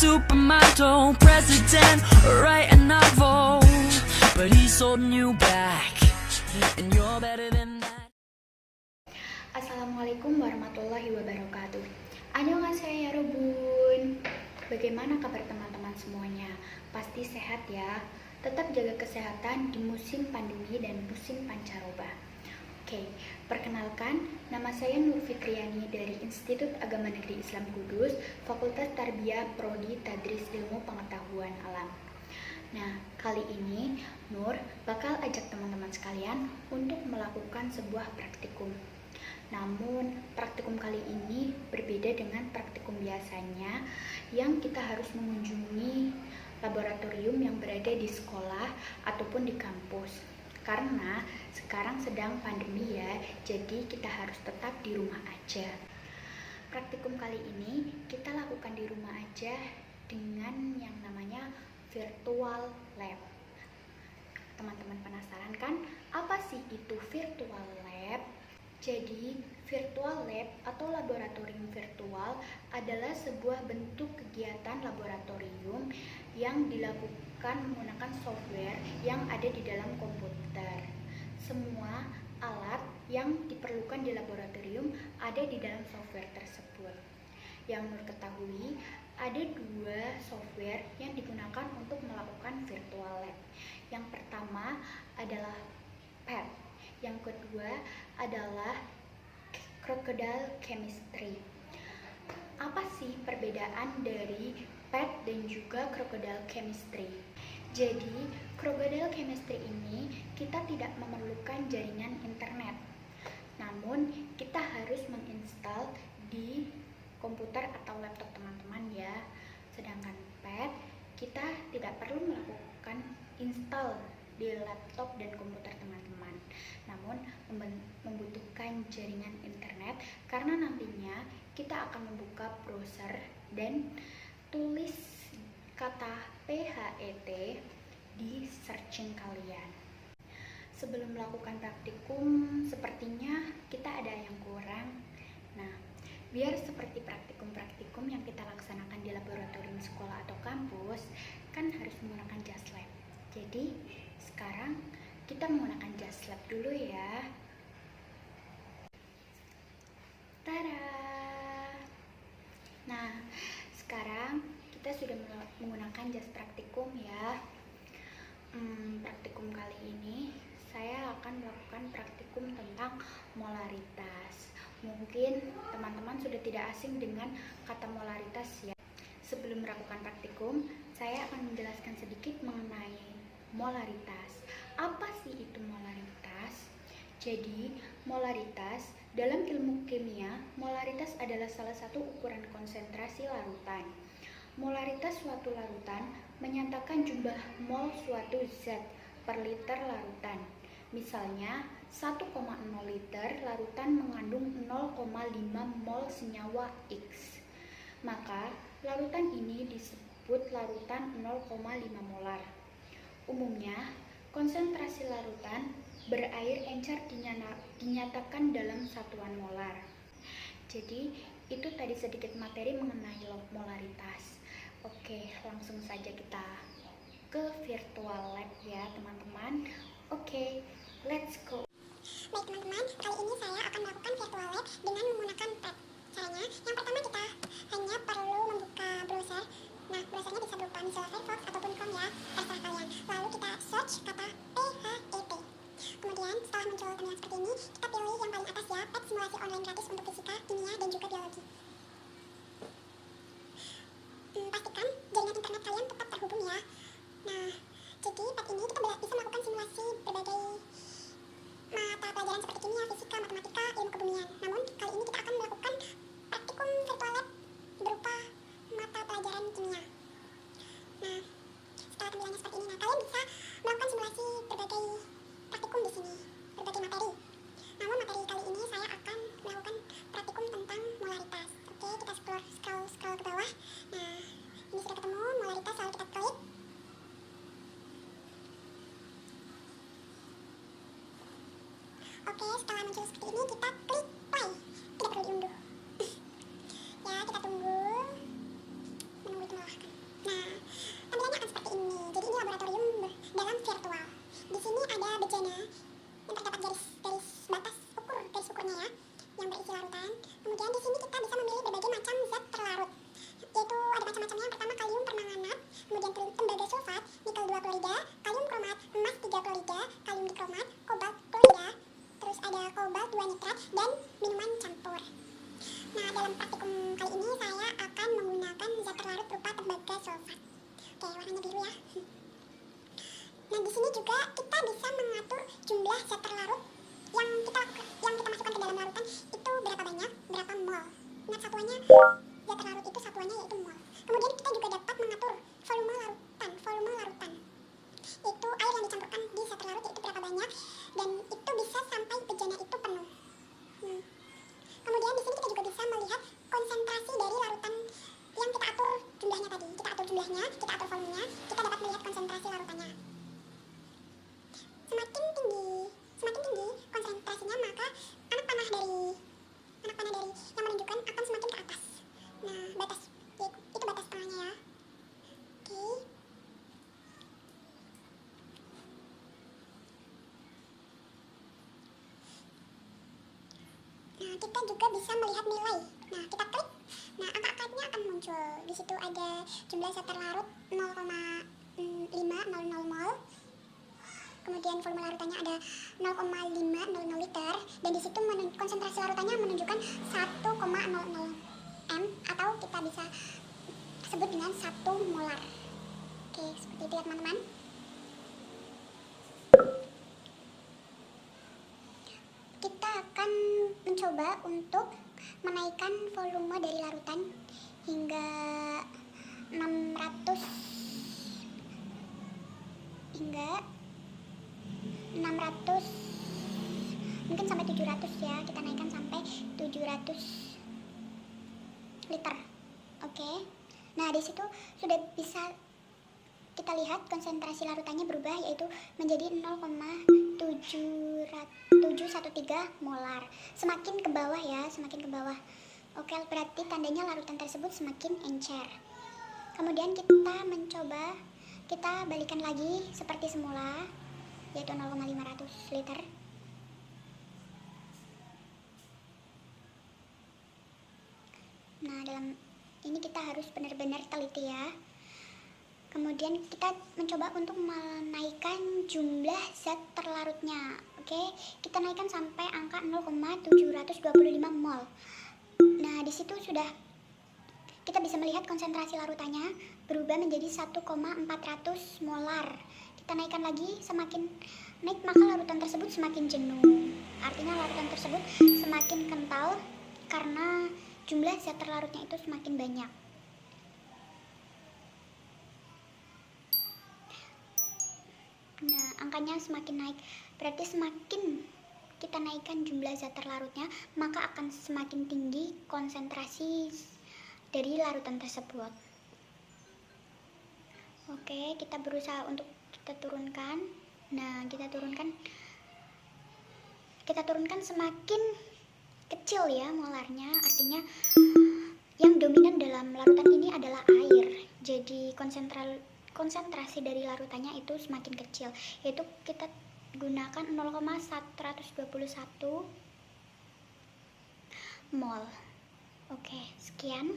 supermodel, president, write a novel, but he's holding you back, and you're better than that. Assalamualaikum warahmatullahi wabarakatuh. Annyeonghaseyo Bun. Bagaimana kabar teman-teman semuanya? Pasti sehat ya. Tetap jaga kesehatan di musim pandemi dan musim pancaroba. Oke, perkenalkan, nama saya Nur Fitriani dari Institut Agama Negeri Islam Kudus, Fakultas Tarbiyah Prodi Tadris Ilmu Pengetahuan Alam. Nah, kali ini Nur bakal ajak teman-teman sekalian untuk melakukan sebuah praktikum. Namun, praktikum kali ini berbeda dengan praktikum biasanya yang kita harus mengunjungi laboratorium yang berada di sekolah ataupun di kampus. Karena sekarang sedang pandemi ya, jadi kita harus tetap di rumah aja. Praktikum kali ini kita lakukan di rumah aja dengan yang namanya virtual lab. Teman-teman penasaran kan, apa sih itu virtual lab? Jadi, virtual lab atau laboratorium virtual adalah sebuah bentuk kegiatan laboratorium yang dilakukan menggunakan software yang ada di dalam komputer. Semua alat yang diperlukan di laboratorium ada di dalam software tersebut. Yang Nur ketahui, ada dua software yang digunakan untuk melakukan virtual lab. Yang pertama adalah PET. Yang kedua adalah Crocodile Chemistry. Apa sih perbedaan dari PET dan juga Crocodile Chemistry? Jadi, Crocodile Chemistry ini kita tidak memerlukan jaringan internet. Namun, kita harus menginstal di komputer atau laptop teman-teman ya. Sedangkan PET, kita tidak perlu melakukan install di laptop dan komputer teman-teman, namun membutuhkan jaringan internet karena nantinya kita akan membuka browser dan tulis kata PHET di searching kalian. Sebelum melakukan praktikum, sepertinya kita ada yang kurang. Nah, biar seperti praktikum-praktikum yang kita laksanakan di laboratorium sekolah atau kampus, kan harus menggunakan jas lab. Jadi, sekarang kita menggunakan jas lab dulu ya. Tada! Nah, sekarang kita sudah menggunakan jas praktikum ya. Praktikum kali ini saya akan melakukan praktikum tentang molaritas. Mungkin teman-teman sudah tidak asing dengan kata molaritas ya. Sebelum melakukan praktikum, saya akan menjelaskan sedikit mengenai molaritas. Apa sih itu molaritas? Jadi, molaritas dalam ilmu kimia, molaritas adalah salah satu ukuran konsentrasi larutan. Molaritas suatu larutan menyatakan jumlah mol suatu zat per liter larutan. Misalnya, 1,0 liter larutan mengandung 0,5 mol senyawa X. Maka, larutan ini disebut larutan 0,5 molar. Umumnya, konsentrasi larutan berair encer dinyatakan dalam satuan molar. Jadi, itu tadi sedikit materi mengenai molaritas. Oke, langsung saja kita ke virtual lab ya teman-teman. Oke, let's go. Baik teman-teman, kali ini saya akan melakukan virtual lab dengan menggunakan PET. Caranya, yang pertama kita hanya perlu membuka browser. Nah, browsernya bisa berupa Mozilla Firefox ataupun Chrome ya, terserah kalian. Lalu kita search kata PHET. Kemudian setelah muncul tampilan seperti ini, kita pilih yang paling atas ya, PET simulasi online gratis untuk fisika, kimia, dan juga biologi. Pastikan jaringan internet kalian tetap terhubung ya. Nah, jadi PET ini kita bisa melakukan simulasi berbagai mata pelajaran seperti kimia, fisika, matematika, ilmu kebumian. Namun, kali ini kita akan melakukan praktikum virtual lab berupa mata pelajaran kimia. Nah, setelah tampilannya seperti ini, kalian bisa melakukan simulasi berbagai praktikum di sini, berbagai materi. Namun materi kali ini saya akan melakukan praktikum tentang molaritas. Oke, kita scroll ke bawah. Nah, ini sudah ketemu molaritas, lalu kita klik. Oke, setelah muncul seperti ini, kita klik play. Tidak perlu diunduh. Ya, kita tunggu menunggu itu melelahkan. dikromat, kobalt klorida, terus ada kobalt 2 nitrat, dan minuman campur. Nah, dalam praktikum kali ini saya akan menggunakan zat terlarut berupa tembaga sulfat. Oke, warnanya biru ya. Nah, di sini juga kita bisa mengatur jumlah zat terlarut yang kita masukkan ke dalam larutan itu berapa banyak, berapa mol. Ingat satuannya, zat terlarut itu satuannya yaitu mol. Kemudian kita juga dapat mengatur volume larutan. Itu air yang dicampurkan di zat terlarut itu berapa banyak, dan itu bisa sampai bejana itu penuh. Kemudian di sini kita juga bisa melihat konsentrasi dari larutan yang kita atur jumlahnya tadi. Kita atur jumlahnya, kita atur volumenya, kita dapat melihat konsentrasi larutannya. Semakin tinggi konsentrasinya, maka anak panah dari yang menunjukkan akan semakin ke atas. Nah, itu batas tengahnya ya. Oke. Nah, kita juga bisa melihat nilai. Nah, kita klik. Nah, angka-angkanya akan muncul. Di situ ada jumlah zat terlarut 0,500 mol. Kemudian volume larutannya ada 0,500 liter, dan di situ konsentrasi larutannya menunjukkan 1,00 m, atau kita bisa sebut dengan 1 molar. Oke, seperti itu ya teman-teman. Kita akan mencoba untuk menaikkan volume dari larutan hingga 600 mungkin sampai 700 ya. Kita naikkan sampai 700 liter. Oke. Nah, di situ sudah bisa kita lihat konsentrasi larutannya berubah, yaitu menjadi 0,713 molar. Semakin ke bawah ya, semakin ke bawah. Oke, berarti tandanya larutan tersebut semakin encer. Kemudian kita balikan lagi seperti semula, yaitu 0,500 liter. Nah, dalam ini kita harus benar-benar teliti ya. Kemudian kita mencoba untuk menaikkan jumlah zat terlarutnya. Oke, kita naikkan sampai angka 0,725 mol. Nah, di situ sudah kita bisa melihat konsentrasi larutannya berubah menjadi 1,400 molar. Kita naikkan lagi, semakin naik maka larutan tersebut semakin jenuh. Artinya larutan tersebut semakin kental karena jumlah zat terlarutnya itu semakin banyak. Nah, angkanya semakin naik, berarti semakin kita naikkan jumlah zat terlarutnya, maka akan semakin tinggi konsentrasi dari larutan tersebut. Oke, kita berusaha untuk kita turunkan. Nah, kita turunkan semakin kecil ya molarnya, artinya yang dominan dalam larutan ini adalah air. Jadi konsentrasi dari larutannya itu semakin kecil, yaitu kita gunakan 0,121 mol. Oke, sekian.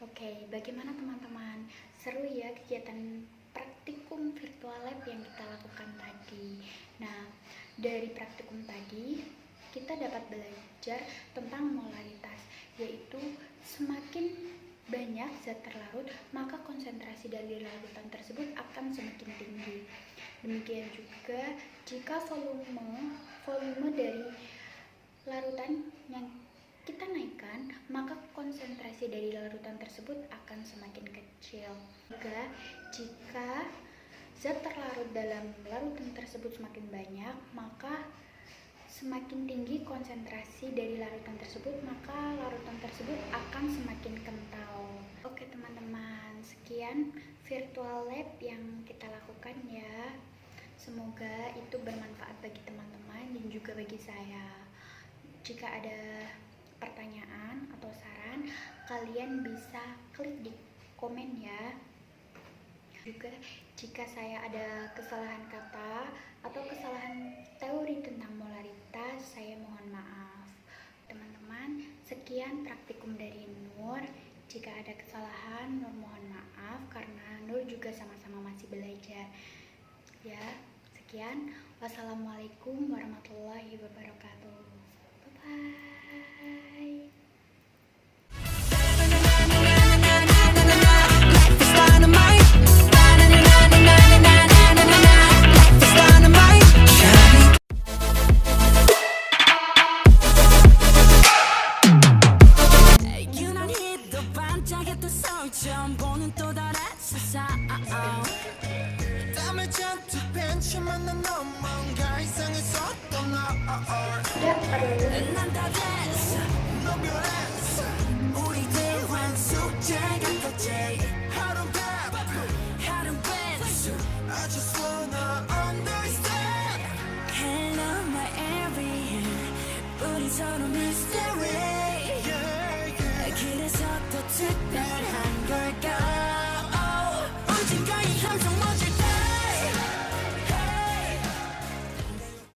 Oke, bagaimana teman-teman? Seru ya kegiatan praktikum virtual lab yang kita lakukan tadi. Nah, dari praktikum tadi kita dapat belajar tentang molaritas, yaitu semakin banyak zat terlarut, maka konsentrasi dari larutan tersebut akan semakin tinggi. Demikian juga jika volume dari larutan yang kita naikkan, maka konsentrasi dari larutan tersebut akan semakin kecil. Juga jika zat terlarut dalam larutan tersebut semakin banyak, maka semakin tinggi konsentrasi dari larutan tersebut, maka larutan tersebut akan semakin kental. Oke teman-teman, sekian virtual lab yang kita lakukan ya. Semoga itu bermanfaat bagi teman-teman dan juga bagi saya. Jika ada pertanyaan atau saran, kalian bisa klik di komen ya. Juga jika saya ada kesalahan kata atau kesalahan teori tentang molaritas, saya mohon maaf. Teman-teman, sekian praktikum dari Nur. Jika ada kesalahan, Nur mohon maaf karena Nur juga sama-sama masih belajar. Ya, sekian. sekian. Wassalamualaikum warahmatullahi wabarakatuh. Bye-bye. 유난히 더 반짝였던 서울 처음 보는 또 다른 세상 땀을 잔뜩 벤치만 난 너무 뭔가 이상했었던 너 난다 됐어 너 변했어 우리 대환 숙제 같았지 하루 하루 뺐어 I just wanna understand Hello my area 우리 서로